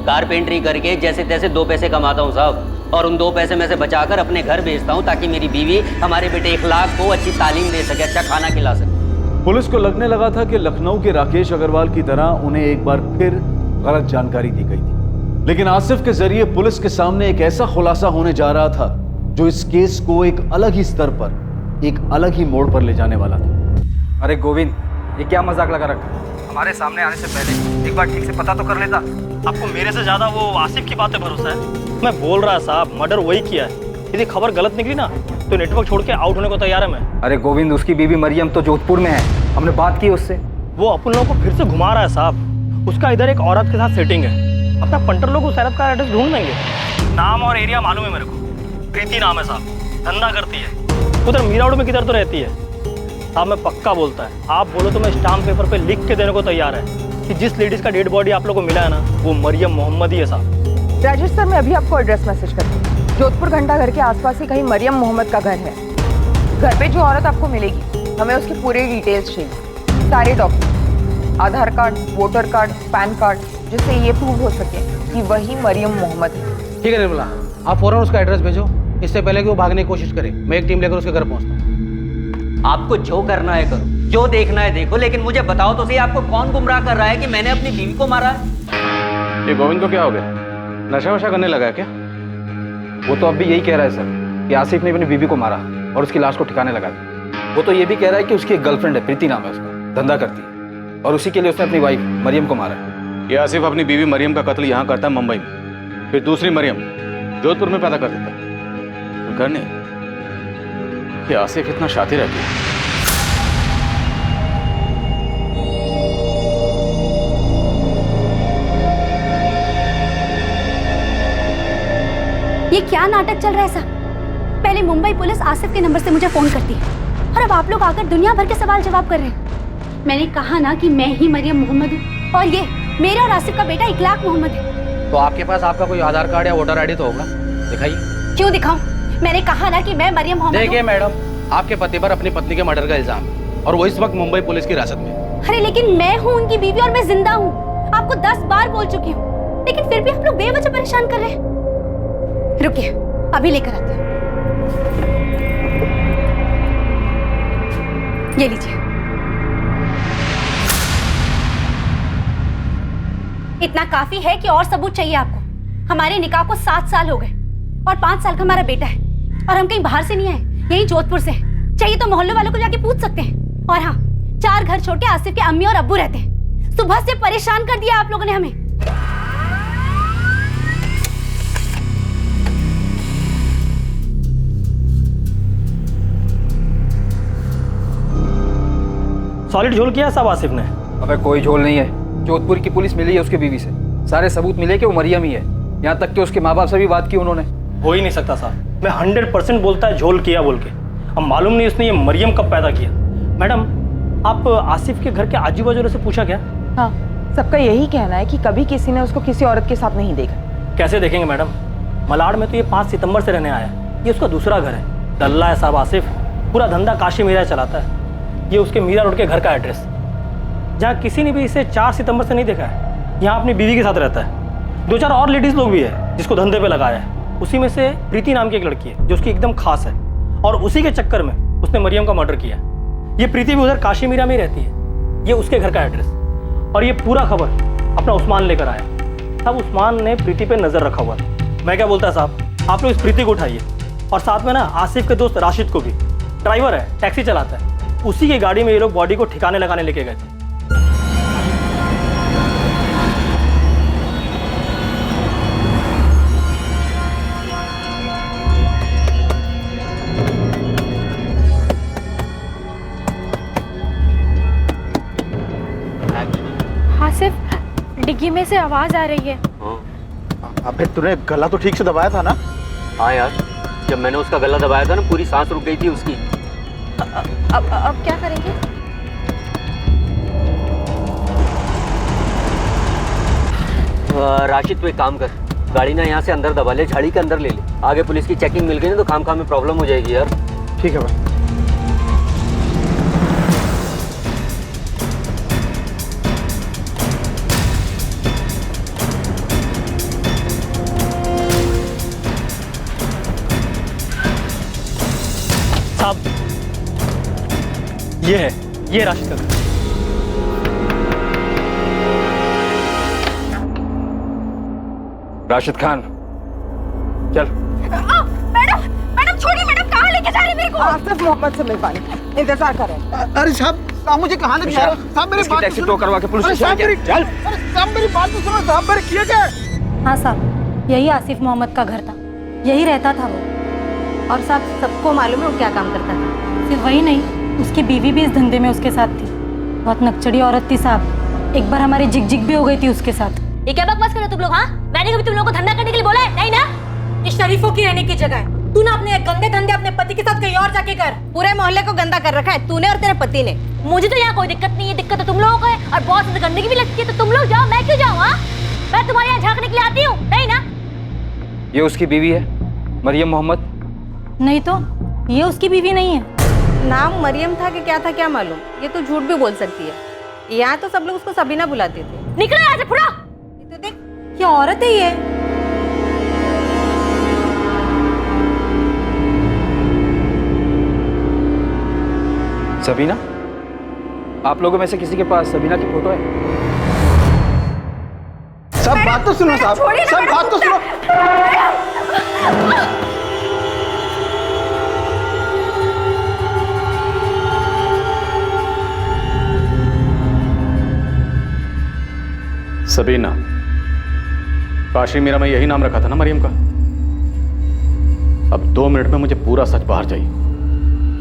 कारपेंटरी करके जैसे तैसे 2 पैसे कमाता हूँ साहब, और उन 2 पैसे में से बचाकर अपने घर भेजता हूँ ताकि मेरी बीवी हमारे बेटे इखलाक को अच्छी तालीम दे सके, अच्छा खाना खिला सके। पुलिस को लगने लगा था कि लखनऊ के राकेश अग्रवाल की तरह उन्हें एक बार फिर गलत जानकारी दी गई थी, लेकिन आसिफ के जरिए पुलिस के सामने एक ऐसा खुलासा होने जा रहा था जो इस केस को एक अलग ही स्तर पर, एक अलग ही मोड़ पर ले जाने वाला था। अरे गोविंद, ये क्या मजाक लगा रखा? हमारे सामने आने से पहले एक बार ठीक से पता तो कर लेता। आपको मेरे से ज्यादा वो आसिफ की बात पे भरोसा है? मैं बोल रहा साहब, मर्डर वही किया है। यदि खबर गलत निकली ना तो नेटवर्क छोड़ के आउट होने को तैयार है मैं। अरे गोविंद, उसकी बीवी मरियम तो जोधपुर में है, हमने बात की उससे। वो अपन लोगों को फिर से घुमा रहा है साहब। उसका इधर एक औरत के साथ सेटिंग है। अपना पंटर लोग उस औरत का एड्रेस ढूंढ देंगे। नाम और एरिया मालूम है मेरे को, प्रीति नाम है साहब, धंधा करती है उधर मीरा रोड में, किधर तो रहती है साहब। मैं पक्का बोलता है, आप बोलो तो मैं स्टाम्प पेपर पे लिख के देने को तैयार है कि जिस लेडीज का डेड बॉडी आप लोग को मिला है ना, वो मरियम मोहम्मद ही है साहब। राजेश सर, मैं अभी आपको एड्रेस मैसेज करती हूँ। जोधपुर घंटा घर के आसपास ही कहीं मरियम मोहम्मद का घर है। घर पे जो औरत आपको मिलेगी, हमें उसकी पूरी डिटेल्स चाहिए, सारे document, Aadhaar card, voter card, PAN card, जिससे ये प्रूव हो सके कि वही मरियम मोहम्मद है। ठीक है निर्मला, आप फौरन उसका एड्रेस भेजो, इससे पहले कि वो भागने की कोशिश करे। मैं एक टीम लेकर उसके घर पहुंचता हूँ। आपको जो करना है करो, जो देखना है देखो, लेकिन मुझे बताओ तो सही, आपको कौन गुमराह कर रहा है कि मैंने अपनी बीवी को मारा है? ये गोविंद को क्या हो गया? नशा वशा करने लगा है क्या? वो तो अब भी यही कह रहा है सर कि आसिफ ने अपनी बीवी को मारा और उसकी लाश को ठिकाने लगा दिया। वो तो ये भी कह रहा है कि उसकी एक गर्लफ्रेंड है, प्रीति नाम है उसका, धंधा करती है, और उसी के लिए उसने अपनी वाइफ मरियम को मारा है। ये आसिफ अपनी बीवी मरियम का कत्ल यहाँ करता है मुंबई में, फिर दूसरी मरियम जोधपुर में पैदा कर देता है। घर नहीं, ये आसिफ इतना शातिर है। ये क्या नाटक चल रहा है साहब? पहले मुंबई पुलिस आसिफ के नंबर से मुझे फोन करती है, और अब आप लोग आकर दुनिया भर के सवाल जवाब कर रहे हैं। मैंने कहा ना कि मैं ही मरियम मोहम्मद हूँ, और ये मेरा और आसिफ का बेटा इखलाक मोहम्मद है। तो आपके पास आपका कोई आधार कार्ड या वोटर आईडी तो होगा, दिखाइए। क्यों दिखाऊं? मैंने कहा ना कि मैं मरियम मोहम्मद। देखिए मैडम, आपके पति पर अपनी पत्नी के मर्डर का इल्जाम है और वो इस वक्त मुंबई पुलिस की हिरासत में है। अरे लेकिन मैं हूँ उनकी बीवी और मैं जिंदा हूँ। आपको 10 बार बोल चुकी हूँ, लेकिन फिर भी आप लोग बेवजह परेशान कर रहे हैं। रुकिए, अभी लेकर आते हैं। ये लीजिए। इतना काफी है कि और सबूत चाहिए आपको? हमारे निकाह को 7 साल हो गए और 5 साल का हमारा बेटा है, और हम कहीं बाहर से नहीं आए, यही जोधपुर से हैं। चाहिए तो मोहल्ले वालों को जाके पूछ सकते हैं। और हाँ, 4 घर छोड़ के आसिफ के अम्मी और अब्बू रहते हैं। सुबह से परेशान कर दिया आप लोगों ने हमें। सॉलिड झोल किया साहब आसिफ ने। अबे कोई झोल नहीं है, जोधपुर की पुलिस मिली है उसकी बीवी से, सारे सबूत मिले कि वो मरियम ही है। यहाँ तक कि उसके माँ बाप से भी बात की उन्होंने। हो ही नहीं सकता साहब, मैं 100% बोलता है झोल किया बोल के। अब मालूम नहीं उसने ये मरियम कब पैदा किया। मैडम, आप आसिफ के घर के आजू बाजू से पूछा क्या? हाँ, सबका यही कहना है कि कभी किसी ने उसको किसी औरत के साथ नहीं देखा। कैसे देखेंगे मैडम, मलाड में तो ये 5 सितंबर से रहने आया है, ये उसका दूसरा घर है। डल्ला है साहब आसिफ, पूरा धंधा काशी मीरा चलाता है। ये उसके मीरा रोड के घर का एड्रेस, जहाँ किसी ने भी इसे 4 सितंबर से नहीं देखा है। यहाँ अपनी बीवी के साथ रहता है। 2-4 और लेडीज़ लोग भी है जिसको धंधे पे लगाया है। उसी में से प्रीति नाम की एक लड़की है जो उसकी एकदम खास है, और उसी के चक्कर में उसने मरियम का मर्डर किया। ये प्रीति भी उधर काशी मीरा में ही रहती है। ये उसके घर का एड्रेस, और ये पूरा खबर अपना उस्मान लेकर आया। तब उस्मान ने प्रीति पे नज़र रखा हुआ था। मैं क्या बोलता है साहब, आप लोग इस प्रीति को उठाइए, और साथ में ना आसिफ के दोस्त राशिद को भी, ड्राइवर है, टैक्सी चलाता है, उसी की गाड़ी में ये लोग बॉडी को ठिकाने लगाने लेके गए थे। आसिफ, डिग्गी में से आवाज आ रही है। अबे तूने गला तो ठीक से दबाया था ना? हाँ यार, जब मैंने उसका गला दबाया था ना, पूरी सांस रुक गई थी उसकी। अब क्या करेंगे? राशिद तू एक काम कर, गाड़ी ना यहाँ से अंदर दबा ले, झाड़ी के अंदर ले ले। आगे पुलिस की चेकिंग मिल गई ना तो खाम में प्रॉब्लम हो जाएगी यार। ठीक है भाई। साहब, ये है, ये राशिद का घर। राशिद खान, चल। मैडम छोड़िए, मैडम कहाँ लेके जा रही है मेरे को? आसिफ मोहम्मद से मिल पानी, इंतजार कर रहे हैं। अरे साहब मुझे कहाँ लेके जा रहे हो? साहब मेरी बात टैक्सी टो करवा के पुलिस स्टेशन चल। अरे साहब मेरी बात तो सुनो, साहब मेरे किए क्या? हाँ साहब, यही आसिफ मोहम्मद का घर था, यही रहता था वो। और साहब सबको मालूम है वो क्या काम करता था। सिर्फ वही नहीं, उसकी बीवी भी इस धंधे में उसके साथ थी। बहुत नकचड़ी औरत थी साहब, एक बार हमारी जिग भी हो गई थी उसके साथ। ये क्या बकवास कर रहे हो तुम लोग? हाँ, मैंने कभी तुम लोगों को धंधा करने के लिए बोला है? नहीं ना? ये शरीफों की रहने की जगह है। तू ना अपने गंदे धंधे अपने पति के साथ कहीं और जाके कर। पूरे मोहल्ले को गंदा कर रखा है तूने और तेरे पति ने। मुझे तो यहाँ कोई दिक्कत नहीं है, दिक्कत तो तुम लोगों को है। और बहुत ज्यादा गंदगी भी लगती है तो तुम लोग जाओ, मैं क्यों जाऊँ? हाँ, मैं तुम्हारे यहाँ झांकने के लिए आती हूँ, नहीं ना? ये उसकी बीवी है, मरियम मोहम्मद। नहीं तो ये उसकी बीवी नहीं है। नाम मरियम था कि क्या था क्या मालूम, ये तो झूठ भी बोल सकती है। यहाँ तो सब लोग उसको सबीना बुलाते थे। निकलो यहाँ से, फुरा। तो देख, ये औरत है ये। सबीना, आप लोगों में से किसी के पास सबीना की फोटो है? सब बात तो सुनो साहब, सब बात तो सुनो। सबीना, काशी मीरा में यही नाम रखा था ना मरियम का? अब 2 मिनट में मुझे पूरा सच बाहर चाहिए,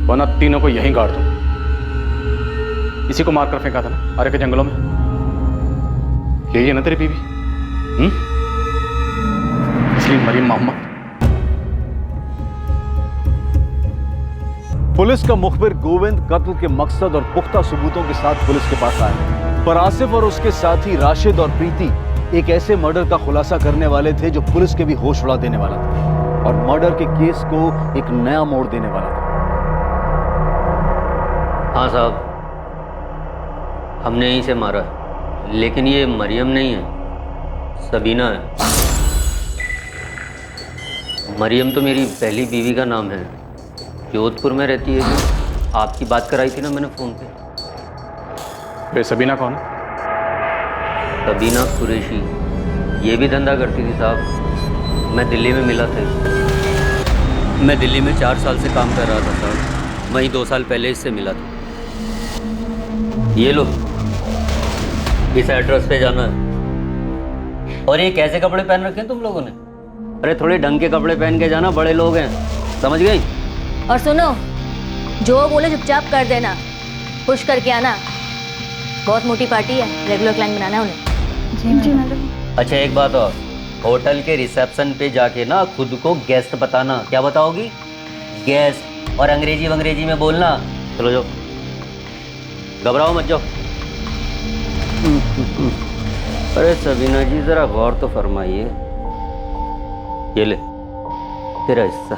वरना तीनों को यहीं गाड़ दूं। इसी को मार कर फेंका था ना आरे के जंगलों में? यही है ना तेरी बीवी? इसलिए मरियम मोहम्मद। पुलिस का मुखबिर गोविंद कत्ल के मकसद और पुख्ता सबूतों के साथ पुलिस के पास आया, पर आसिफ और उसके साथी राशिद और प्रीति एक ऐसे मर्डर का खुलासा करने वाले थे जो पुलिस के भी होश उड़ा देने वाला था और मर्डर के केस को एक नया मोड़ देने वाला था। हाँ साहब, हमने यहीं से मारा, लेकिन ये मरियम नहीं है, सबीना है। मरियम तो मेरी पहली बीवी का नाम है, जोधपुर में रहती है। जो आपकी बात कराई थी ना मैंने फ़ोन पे। सबीना कौन है? सबीना कुरैशी, ये भी धंधा करती थी साहब। मैं दिल्ली में मिला था इससे। मैं दिल्ली में 4 साल से काम कर रहा था साहब, वहीं 2 साल पहले इससे मिला था। ये लो, इस एड्रेस पे जाना है। और ये कैसे कपड़े पहन रखे हैं तुम लोगों ने? अरे थोड़े ढंग के कपड़े पहन के जाना, बड़े लोग हैं, समझ गई? और सुनो, जो बोले चुपचाप कर देना, खुश करके आना, बहुत मोटी पार्टी है, रेगुलर क्लाइंट बनाना है उन्हें। जी मैडम। अच्छा एक बात और, होटल के रिसेप्शन पे जाके ना खुद को गेस्ट बताना। क्या बताओगी? गेस्ट। और अंग्रेजी में बोलना। चलो जाओ, घबराओ मत, जाओ। अरे सबीना जी जरा गौर तो फरमाइए। ये ले तेरा हिस्सा।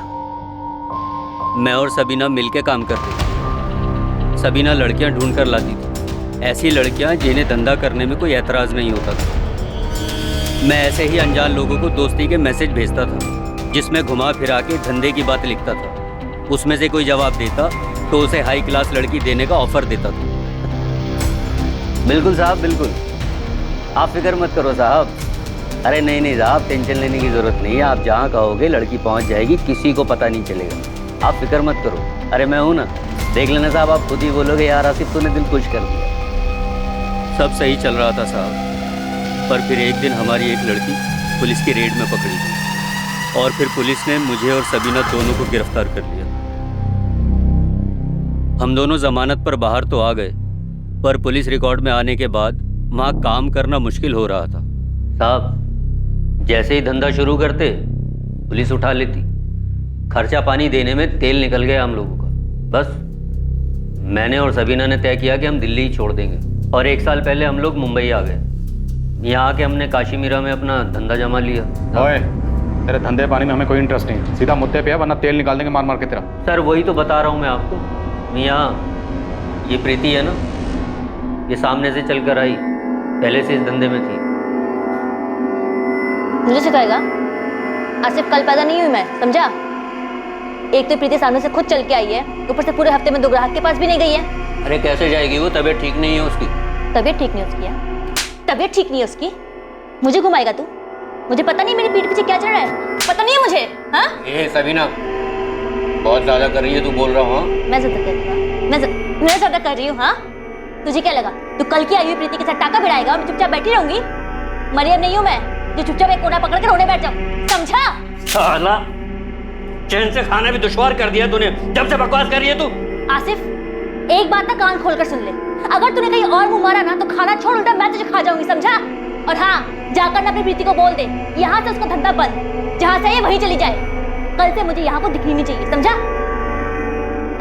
मैं और सबीना मिलके काम करते थे। सबीना लड़कियां ढूंढ कर लाती थी, ऐसी लड़कियां जिन्हें धंधा करने में कोई एतराज़ नहीं होता था। मैं ऐसे ही अनजान लोगों को दोस्ती के मैसेज भेजता था, जिसमें घुमा फिरा के धंधे की बात लिखता था। उसमें से कोई जवाब देता तो उसे हाई क्लास लड़की देने का ऑफर देता था। बिल्कुल साहब, बिल्कुल। आप फिक्र मत करो साहब। अरे नहीं साहब, टेंशन लेने की ज़रूरत नहीं है। आप जहाँ कहोगे लड़की पहुँच जाएगी, किसी को पता नहीं चलेगा। आप फिक्र मत करो। अरे मैं हूँ ना, देख लेना साहब, आप खुद ही बोलोगे यार आसिफ तूने दिल खुश कर दिया। सब सही चल रहा था साहब, पर फिर एक दिन हमारी एक लड़की पुलिस की रेड में पकड़ी गई और फिर पुलिस ने मुझे और सबीना दोनों को गिरफ्तार कर लिया। हम दोनों जमानत पर बाहर तो आ गए, पर पुलिस रिकॉर्ड में आने के बाद वहाँ काम करना मुश्किल हो रहा था साहब। जैसे ही धंधा शुरू करते पुलिस उठा लेती। खर्चा पानी देने में तेल निकल गया हम लोगों का। बस मैंने और सबीना ने तय किया कि हम दिल्ली ही छोड़ देंगे और 1 साल पहले हम लोग मुंबई आ गए। यहाँ आके हमने काशीमीरा में अपना धंधा जमा लिया। ओए, तेरे धंधे पानी में हमें कोई इंटरेस्ट नहीं, सीधा मुद्दे पे है, वरना तेल निकाल देंगे मार मार के तेरा। सर वही तो बता रहा हूँ मैं आपको। मियाँ, ये प्रीति है ना, ये सामने से चल कर आई, पहले से इस धंधे में थी। मुझे सिखाएगा? आसिफ कल पैदा नहीं हुई मैं, समझा? एक तो प्रीति सामने से खुद चल के आई है, ऊपर से पूरे हफ्ते में 2 ग्राहक के पास भी नहीं गई है। अरे कैसे जाएगी वो, तबीयत ठीक नहीं है उसकी। तबीयत ठीक नहीं उसकी है? तबीयत ठीक नहीं है उसकी? मुझे घुमाएगा तू? मुझे पता नहीं मेरी पीठ पीछे क्या चल रहा है, पता नहीं है मुझे। हाँ ए सबीना, बहुत ज्यादा कर रही है तू, बोल रहा हूँ। मैं ज्यादा कर रही हूँ, मैं ज्यादा कर रही हूँ। हाँ तुझे क्या लगा तू कल की आई हुई प्रीति के साथ टाका भिड़ाएगा और मैं चुपचाप बैठी रहूंगी? मरियम नहीं हूँ मैं जो चुपचाप एक कोना पकड़ के रोने बैठ जाऊँ, समझा? साला चैन से खाना भी दुश्वार कर दिया तूने, जब से बकवास कर रही है तू। आसिफ एक बात ना कान खोल कर सुन ले, अगर तूने कहीं और मुंह मारा ना तो खाना छोड़ उल्टा मैं तुझे खा जाऊंगी, समझा? और हाँ जाकर ना अपनी प्रीति को बोल दे यहाँ से उसका धंधा बंद, जहाँ से ये वहीं चली जाए। कल से मुझे यहाँ को दिखनी नहीं चाहिए, समझा?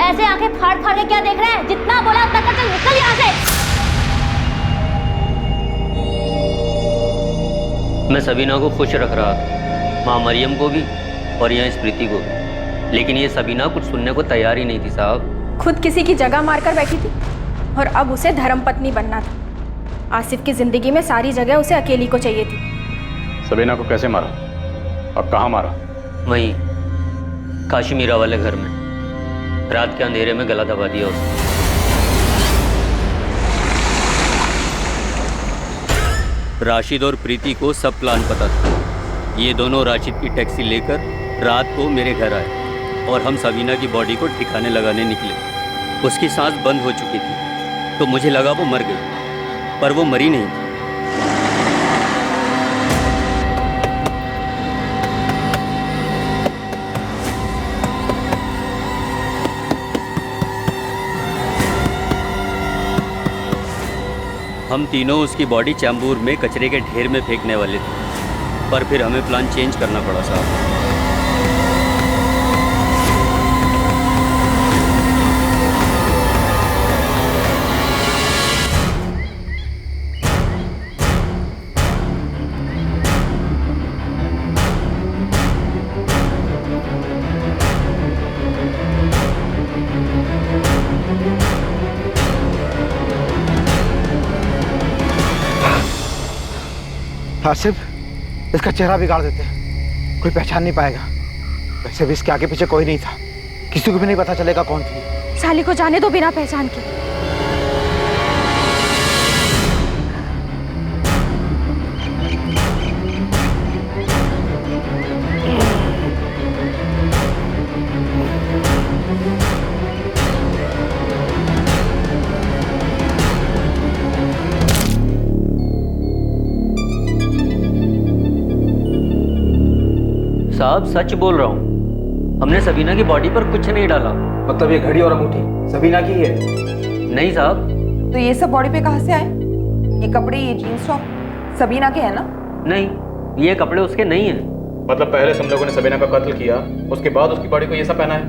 ऐसे आंखें फाड़ फाड़ के क्या देख रहे हैं? जितना बोला उतना कर, चल निकल यहाँ से। मैं सबीना को खुश रख रहा था, माँ मरियम को भी और यहाँ इस प्रीति को भी, लेकिन ये सबीना कुछ सुनने को तैयार ही नहीं थी साहब। खुद किसी की जगह मारकर बैठी थी और अब उसे धर्मपत्नी बनना था। आसिफ की जिंदगी में सारी जगह उसे अकेली को चाहिए थी। सबीना को कैसे मारा और कहाँ मारा? वहीं काशीमीरा वाले घर में, रात के अंधेरे में गला दबा दिया उसने। राशिद और प्रीति को सब प्लान पता था। ये दोनों राशिद की टैक्सी लेकर रात को मेरे घर आए और हम सबीना की बॉडी को ठिकाने लगाने निकले। उसकी सांस बंद हो चुकी थी तो मुझे लगा वो मर गई, पर वो मरी नहीं थी। हम तीनों उसकी बॉडी चैम्बूर में कचरे के ढेर में फेंकने वाले थे, पर फिर हमें प्लान चेंज करना पड़ा साहब। आसिफ, इसका चेहरा बिगाड़ देते हैं, कोई पहचान नहीं पाएगा। वैसे भी इसके आगे पीछे कोई नहीं था, किसी को भी नहीं पता चलेगा कौन थी। साली को जाने दो बिना पहचान के। साहब सच बोल रहा हूँ, हमने सबीना की बॉडी पर कुछ नहीं डाला। मतलब ये घड़ी और अंगूठी सबीना की है? नहीं साहब। तो ये सब बॉडी पे कहाँ से आए? ये कपड़े, ये जीन्स टॉप सबीना के हैं ना? नहीं, ये कपड़े उसके नहीं हैं। मतलब पहले तुम लोगों ने सबीना का कत्ल किया, उसके बाद उसकी बॉडी को ये सब पहना है?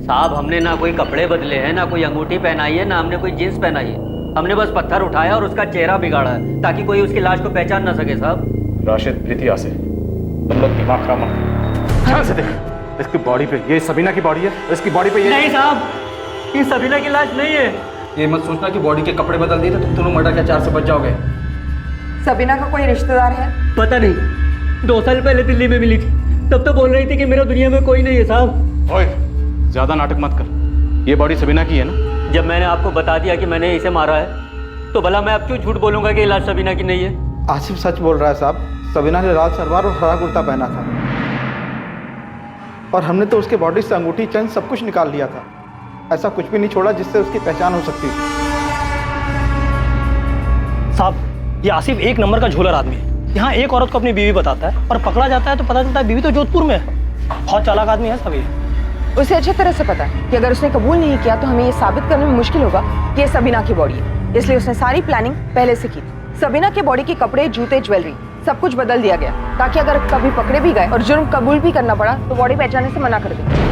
साहब हमने ना कोई कपड़े बदले हैं, ना कोई अंगूठी पहनाई है, ना हमने कोई जीन्स पहनाई है। हमने बस पत्थर उठाया और उसका चेहरा बिगाड़ा है ताकि कोई उसकी लाश को पहचान ना सके। साहब राशिद, प्रीति, आसिफ, तुम लोग दिमाग खराब मत करो। ध्यान से देख, इसकी बॉडी पे ये सबीना की बॉडी है, इसकी बॉडी पे ये नहीं साहब, ये सबीना की लाश नहीं है। ये मत सोचना कि बॉडी के कपड़े बदल दिए तो तुम दोनों मर्डर के चार्ज से बच जाओगे। सबीना का कोई रिश्तेदार है? पता नहीं, 2 साल पहले दिल्ली में मिली थी, तब तो बोल रही थी कि मेरा दुनिया में कोई नहीं है। साहब ओए, ज्यादा नाटक मत कर, ये बॉडी सबीना की है ना? जब मैंने आपको बता दिया कि मैंने इसे मारा है, तो भला मैं अब क्यों झूठ बोलूंगा कि ये लाश सबीना की नहीं है? आसिफ सच बोल रहा है साहब, सबीना ने लाल सलवार और हरा कुर्ता पहना था और हमने तो उसके बॉडी से अंगूठी, चेन सब कुछ निकाल लिया था। ऐसा कुछ भी नहीं छोड़ा जिससे उसकी पहचान हो सकती थी। साहब, ये आसिफ एक नंबर का झोलर आदमी है। यहाँ एक औरत को अपनी बीवी बताता है और पकड़ा जाता है तो पता चलता है बीवी तो जोधपुर में है। बहुत चालाक आदमी है सब ये। उसे अच्छी तरह से पता है कि अगर उसने कबूल नहीं किया तो हमें ये साबित करने में मुश्किल होगा कि ये सबीना की बॉडी है, इसलिए उसने सारी प्लानिंग पहले से की थी। सबीना के बॉडी के कपड़े, जूते, ज्वेलरी सब कुछ बदल दिया गया ताकि अगर कभी पकड़े भी गए और जुर्म कबूल भी करना पड़ा तो बॉडी पहचानने से मना कर दे।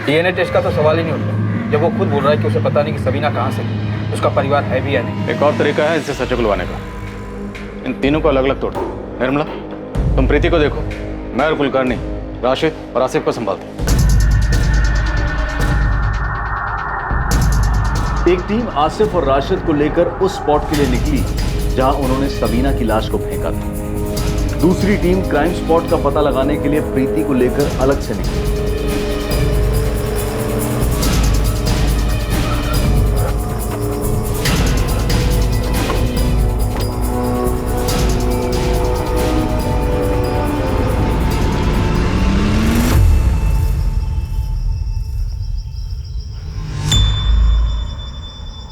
डीएनए टेस्ट का तो सवाल ही नहीं उठता जब वो खुद बोल रहा है कि उसे पता नहीं कि सबीना कहाँ से थी, उसका परिवार है भी या नहीं। एक और तरीका है इससे सच उगलवाने का, इन तीनों को अलग अलग तोड़ दो। निर्मला, तुम प्रीति को देखो, मैं और कुलकर्णी राशिद और आसिफ को संभालते हैं। एक टीम आसिफ और राशिद को लेकर उस स्पॉट के लिए निकली जहां उन्होंने सबीना की लाश को फेंका था। दूसरी टीम क्राइम स्पॉट का पता लगाने के लिए प्रीति को लेकर अलग से निकली।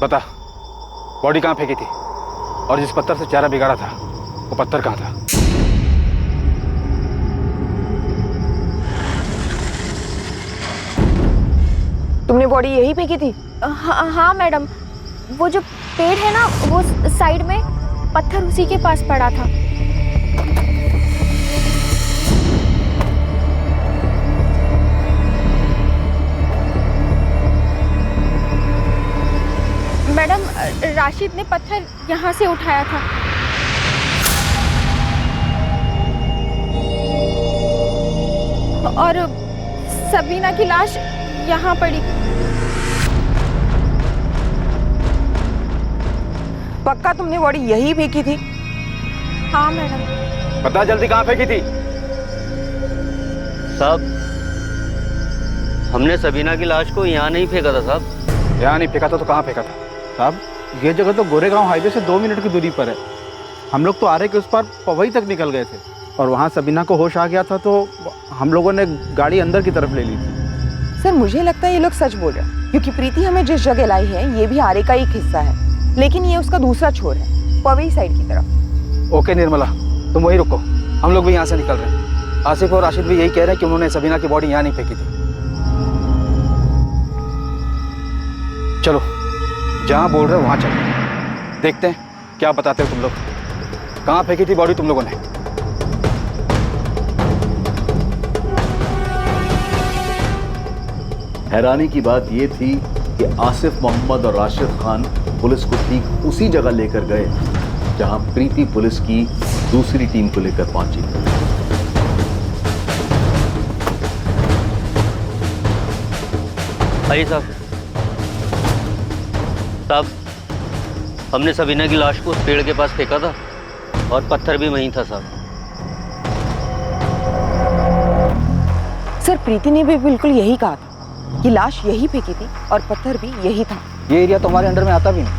बता, बॉडी कहाँ फेंकी थी और जिस पत्थर से चेहरा बिगाड़ा था वो पत्थर कहाँ था? तुमने बॉडी यही फेंकी थी? हाँ मैडम, वो जो पेड़ है ना वो साइड में, पत्थर उसी के पास पड़ा था। मैडम, राशिद ने पत्थर यहाँ से उठाया था। और सबीना की लाश यहाँ पड़ी। पक्का तुमने बॉडी यही फेंकी थी? हाँ मैडम। बता जल्दी, कहाँ फेंकी थी? साहब, हमने सबीना की लाश को यहाँ नहीं फेंका था साहब। यहाँ नहीं फेंका था तो कहाँ फेंका था? साहब, ये जगह तो गोरेगांव हाईवे से 2 मिनट की दूरी पर है। हम लोग तो आरे के उस पार पवई तक निकल गए थे और वहाँ सबीना को होश आ गया था तो हम लोगों ने गाड़ी अंदर की तरफ ले ली थी। सर, मुझे लगता है ये लोग सच बोल रहे हैं क्योंकि प्रीति हमें जिस जगह लाई है ये भी आरे का एक हिस्सा है, लेकिन ये उसका दूसरा छोर है, पवई साइड की तरफ। ओके निर्मला, तुम वहीं रुको, हम लोग भी यहाँ से निकल रहे हैं। आसिफ और राशिद भी यही कह रहे हैं कि उन्होंने सबीना की बॉडी यहाँ नहीं फेंकी थी। चलो, जहाँ बोल रहे हो वहाँ चलो, देखते हैं क्या बताते हो तुम लोग। कहाँ फेंकी थी बॉडी तुम लोगों ने? हैरानी की बात यह थी कि आसिफ मोहम्मद और राशिद खान पुलिस को ठीक उसी जगह लेकर गए जहां प्रीति पुलिस की दूसरी टीम को लेकर पहुंची। आइए साहब। साहब, हमने सबीना की लाश को उस पेड़ के पास फेंका था और पत्थर भी वहीं था साहब। सर, प्रीति ने भी बिल्कुल यही कहा था कि लाश यही फेंकी थी और पत्थर भी यही था। ये एरिया तो हमारे अंडर में आता भी नहीं,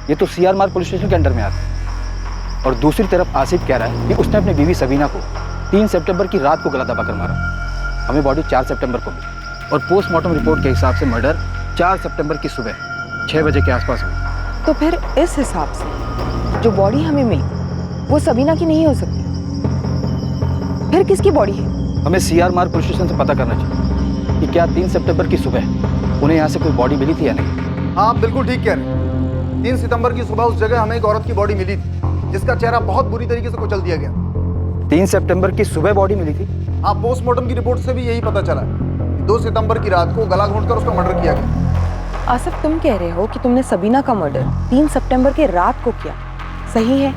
ये तो सीआर मार्ग पुलिस स्टेशन के अंडर में आता है। और दूसरी तरफ आसिफ कह रहा है कि उसने अपनी बीवी सबीना को 3 सितंबर की रात को गला दबाकर मारा। हमें बॉडी 4 सितंबर को मिली और पोस्टमार्टम रिपोर्ट के हिसाब से मर्डर 4 सितंबर की सुबह 6 बजे के आसपास हुई। तो फिर इस हिसाब से जो बॉडी हमें मिली वो सबीना की नहीं हो सकती। फिर किसकी बॉडी है? हमें सीआर मार्ग पुलिस स्टेशन से पता करना चाहिए कि क्या 3 सितंबर की सुबह उन्हें यहाँ से कोई बॉडी मिली थी या नहीं। हाँ, आप बिल्कुल ठीक कह रहे हैं। 3 सितंबर की सुबह उस जगह हमें एक औरत की बॉडी मिली थी जिसका चेहरा बहुत बुरी तरीके से कुचल दिया गया। 3 सितंबर की सुबह बॉडी मिली थी? हाँ, पोस्टमार्टम की रिपोर्ट से भी यही पता चला कि 2 सितंबर की रात को गला घोंटकर उसका मर्डर किया गया। आसिफ, तुम कह रहे हो कि तुमने सबीना का मर्डर 3 सितंबर के रात को किया, सही है?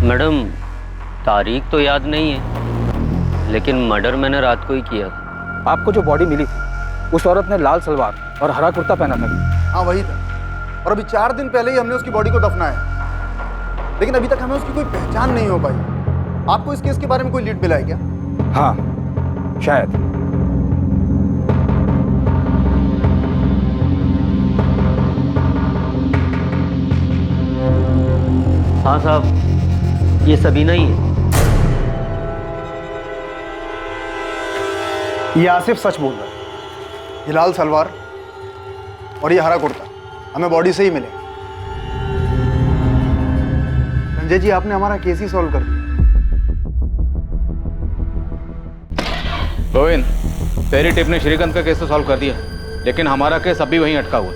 मैडम, तारीख तो याद नहीं है, लेकिन मर्डर मैंने रात को ही किया था। आपको जो बॉडी मिली थी उस औरत ने लाल सलवार और हरा कुर्ता पहना था। हाँ, वही था। और अभी 4 दिन पहले ही हमने उसकी बॉडी को दफनाया, लेकिन अभी तक हमें उसकी कोई पहचान नहीं हो पाई। आपको इस केस के बारे में कोई लीड मिला है क्या? हाँ, शायद। हाँ साहब, ये सबीना ही है। ये आसिफ सच बोल रहा है। ये लाल सलवार और ये हरा कुर्ता हमें बॉडी से ही मिले। संजय जी, आपने हमारा केस ही सॉल्व कर दिया। गोविंद, तेरी टिप ने श्रीकांत का केस तो सॉल्व कर दिया, लेकिन हमारा केस अभी वहीं अटका हुआ।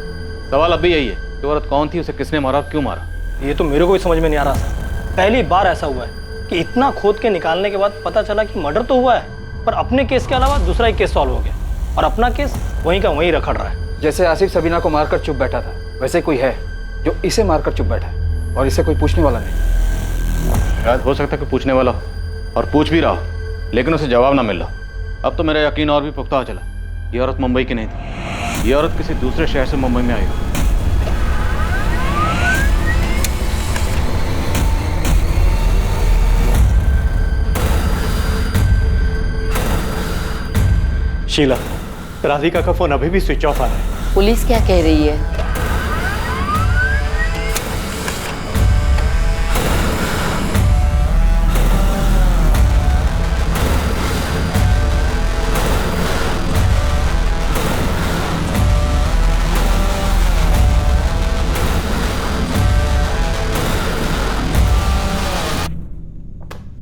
सवाल अभी यही है कि औरत कौन थी, उसे किसने मारा और क्यों मारा। ये तो मेरे को भी समझ में नहीं आ रहा सर। पहली बार ऐसा हुआ है कि इतना खोद के निकालने के बाद पता चला कि मर्डर तो हुआ है, पर अपने केस के अलावा दूसरा ही केस सॉल्व हो गया और अपना केस वहीं का वहीं रखड़ रहा है। जैसे आसिफ सबीना को मारकर चुप बैठा था, वैसे कोई है जो इसे मारकर चुप बैठा है और इसे कोई पूछने वाला नहीं। शायद हो सकता है कि पूछने वाला हो और पूछ भी रहा हो, लेकिन उसे जवाब ना मिल रहा। अब तो मेरा यकीन और भी पुख्ता हो चला, ये औरत मुंबई की नहीं थी। ये औरत किसी दूसरे शहर से मुंबई में आई हो। शीला, राधिका का फोन अभी भी स्विच ऑफ आ रहा है। पुलिस क्या कह रही है?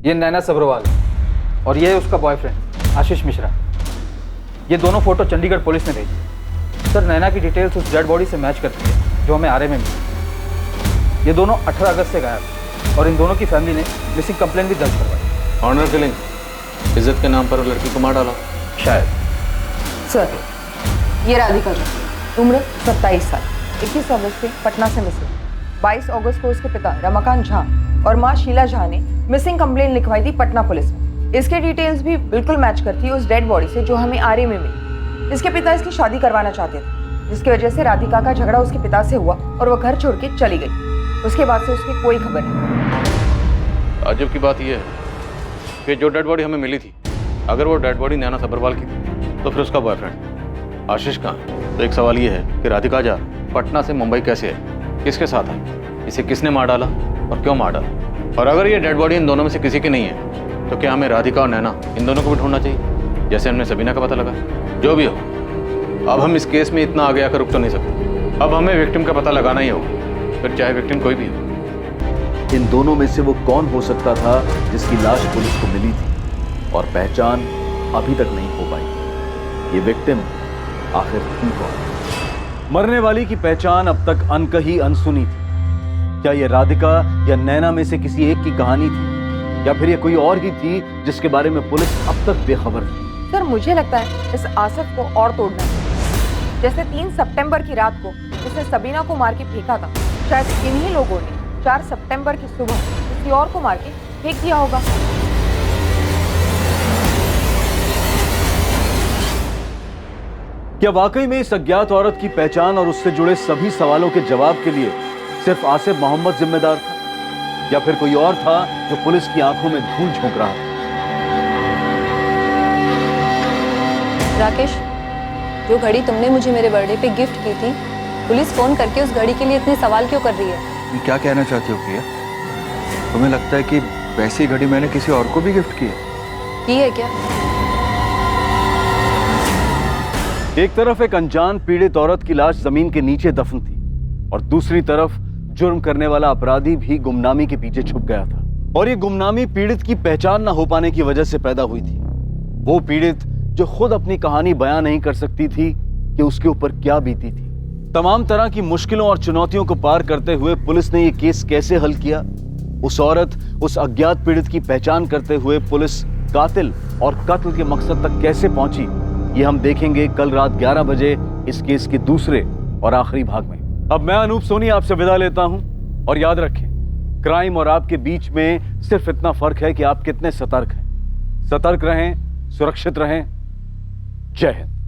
ये नैना सब्रवाल और ये उसका बॉयफ्रेंड आशीष मिश्रा। ये दोनों फोटो चंडीगढ़ पुलिस ने भेजी। सर, नैना की डिटेल्स उस डेड बॉडी से मैच करती है जो हमें आरए में मिली। ये दोनों 18 अगस्त से गायब और इन दोनों की फैमिली ने मिसिंग कंप्लेंट भी दर्ज करवाई। ऑनर किलिंग, इज्जत के नाम पर लड़की को मार डाला शायद। सर, ये राधिका जी, उम्र 27 साल, 21 अगस्त से पटना से मिसिंग। 22 अगस्त को उसके पिता रमाकांत झा और माँ शीला झा ने मिसिंग कंप्लेंट लिखवाई थी पटना पुलिस में। इसके डिटेल्स भी बिल्कुल मैच करती है उस डेड बॉडी से जो हमें आरए में मिली। इसके पिता इसकी शादी करवाना चाहते थे, जिसकी वजह से राधिका का झगड़ा उसके पिता से हुआ और वह घर छोड़ के चली गई। उसके बाद से उसकी कोई खबर नहीं। ताज्जुब की बात यह है कि जो डेड बॉडी हमें मिली थी, अगर वो डेड बॉडी नैना सब्रवाल की थी, तो फिर उसका बॉयफ्रेंड आशीष कहाँ है? तो एक सवाल ये है कि राधिका झा पटना से मुंबई कैसे आई, किसके साथ आई, इसे किसने मार डाला और क्यों मार डाला? और अगर ये डेड बॉडी इन दोनों में से किसी की नहीं है, तो क्या हमें राधिका और नैना इन दोनों को भी ढूंढना चाहिए, जैसे हमने सबीना का पता लगा? जो भी हो, अब हम इस केस में इतना आगे आकर रुक तो नहीं सकते। अब हमें विक्टिम का पता लगाना ही होगा, फिर चाहे विक्टिम कोई भी हो। इन दोनों में से वो कौन हो सकता था जिसकी लाश पुलिस को मिली थी और पहचान अभी तक नहीं हो पाई? ये विक्टिम आखिर थी कौन? मरने वाली की पहचान अब तक अनकही अनसुनी थी। क्या ये राधिका या नैना में से किसी एक की कहानी थी, या फिर ये कोई और ही थी जिसके बारे में पुलिस अब तक बेखबर थी? सर, मुझे लगता है इस आसिफ को और तोड़ना है। जैसे 3 सितंबर की रात को जिसने सबीना को मार के फेंका था, शायद इन्हीं लोगों ने 4 सितंबर की सुबह किसी और को मार के फेंक दिया होगा। क्या वाकई में इस अज्ञात औरत की पहचान और उससे जुड़े सभी सवालों के जवाब के लिए सिर्फ आसिफ मोहम्मद जिम्मेदार था, या फिर कोई और था जो पुलिस की आंखों में धूल झोंक रहा था? राकेश, जो घड़ी तुमने मुझे मेरे बर्थडे पे गिफ्ट की थी, पुलिस फोन करके उस घड़ी के लिए इतने सवाल क्यों कर रही है? तुम क्या कहना चाहती हो प्रिया? तुम्हें लगता है कि वैसी घड़ी मैंने किसी और को भी गिफ्ट की है? की है क्या? एक तरफ एक अनजान पीड़ित औरत की लाश जमीन के नीचे दफन थी, और दूसरी तरफ जुर्म करने वाला अपराधी भी गुमनामी के पीछे छुप गया था। और ये गुमनामी पीड़ित की पहचान न हो पाने की वजह से पैदा हुई थी। वो पीड़ित जो खुद अपनी कहानी बयां नहीं कर सकती थी कि उसके ऊपर क्या बीती थी। तमाम तरह की मुश्किलों और चुनौतियों को पार करते हुए पुलिस ने ये केस कैसे हल किया, उस औरत, उस अज्ञात पीड़ित की पहचान करते हुए पुलिस कातिल और कत्ल के मकसद तक कैसे पहुंची, ये हम देखेंगे कल रात 11 बजे इस केस के दूसरे और आखिरी भाग में। अब मैं अनूप सोनी आपसे विदा लेता हूं और याद रखें, क्राइम और आपके बीच में सिर्फ इतना फर्क है कि आप कितने सतर्क हैं। सतर्क रहें, सुरक्षित रहें। जय हिंद।